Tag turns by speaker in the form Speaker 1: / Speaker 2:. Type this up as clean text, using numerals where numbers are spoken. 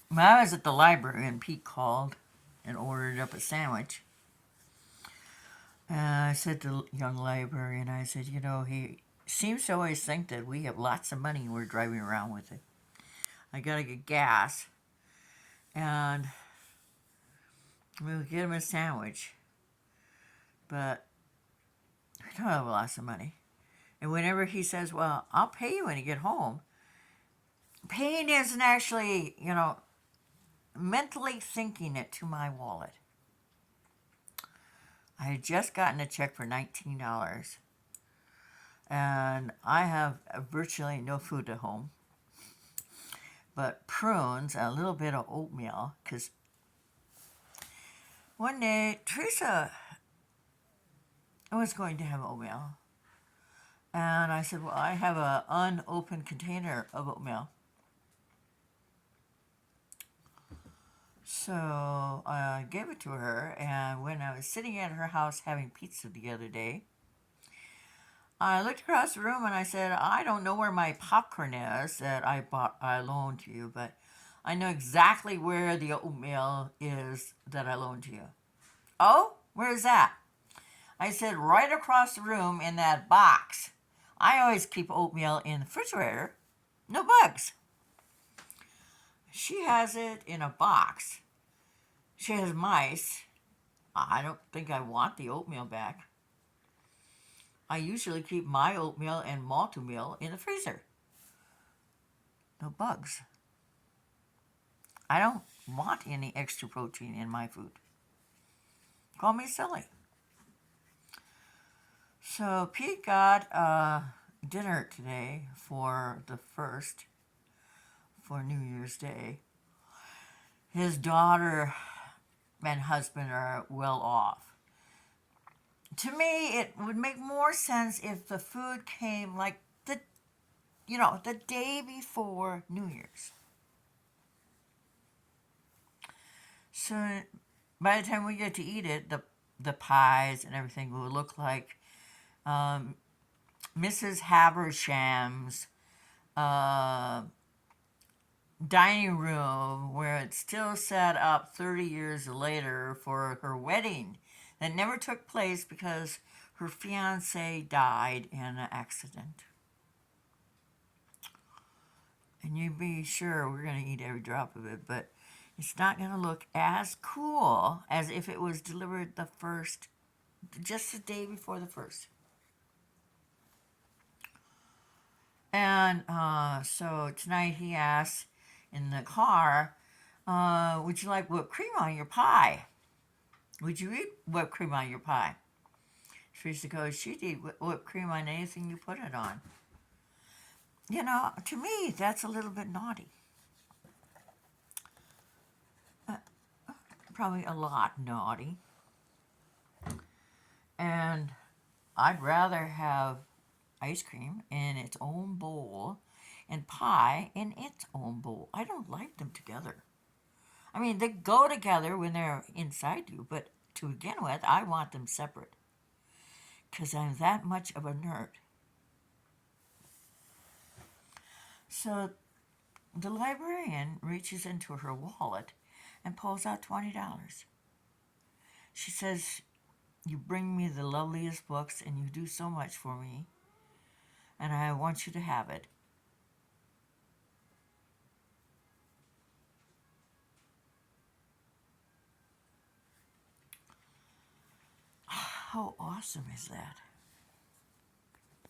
Speaker 1: When I was at the library and Pete called and ordered up a sandwich, I said to the young librarian, I said, you know, he seems to always think that we have lots of money and we're driving around with it. I gotta get gas and we'll get him a sandwich, but we don't have lots of money. And whenever he says, well, I'll pay you when you get home, paying isn't actually, mentally thinking it to my wallet. I had just gotten a check for $19 and I have virtually no food at home but prunes and a little bit of oatmeal. Because one day Teresa was going to have oatmeal, and I said, well, I have an unopened container of oatmeal. So I gave it to her, and when I was sitting at her house having pizza the other day, I looked across the room and I said, I don't know where my popcorn is that I loaned to you, but I know exactly where the oatmeal is that I loaned to you. Oh, where's that? I said, right across the room in that box. I always keep oatmeal in the refrigerator. No bugs. She has it in a box. She has mice. I don't think I want the oatmeal back. I usually keep my oatmeal and malto-meal in the freezer. No bugs. I don't want any extra protein in my food. Call me silly. So Pete got dinner today for the first, for New Year's Day. His daughter and husband are well off. To me, it would make more sense if the food came like the day before New Year's. So by the time we get to eat it, the pies and everything will look like Mrs. Haversham's uh, dining room, where it's still set up 30 years later for her wedding that never took place because her fiance died in an accident. And you be sure we're going to eat every drop of it, but it's not going to look as cool as if it was delivered just the day before the first. And so tonight he asked in the car, would you like whipped cream on your pie? Would you eat whipped cream on your pie? Teresa goes, she'd eat whipped cream on anything you put it on. To me, that's a little bit naughty. Uh, Probably a lot naughty. And I'd rather have ice cream in its own bowl and pie in its own bowl. I don't like them together. I mean, they go together when they're inside you, but to begin with, I want them separate because I'm that much of a nerd. So the librarian reaches into her wallet and pulls out $20. She says, you bring me the loveliest books and you do so much for me, and I want you to have it. How awesome is that?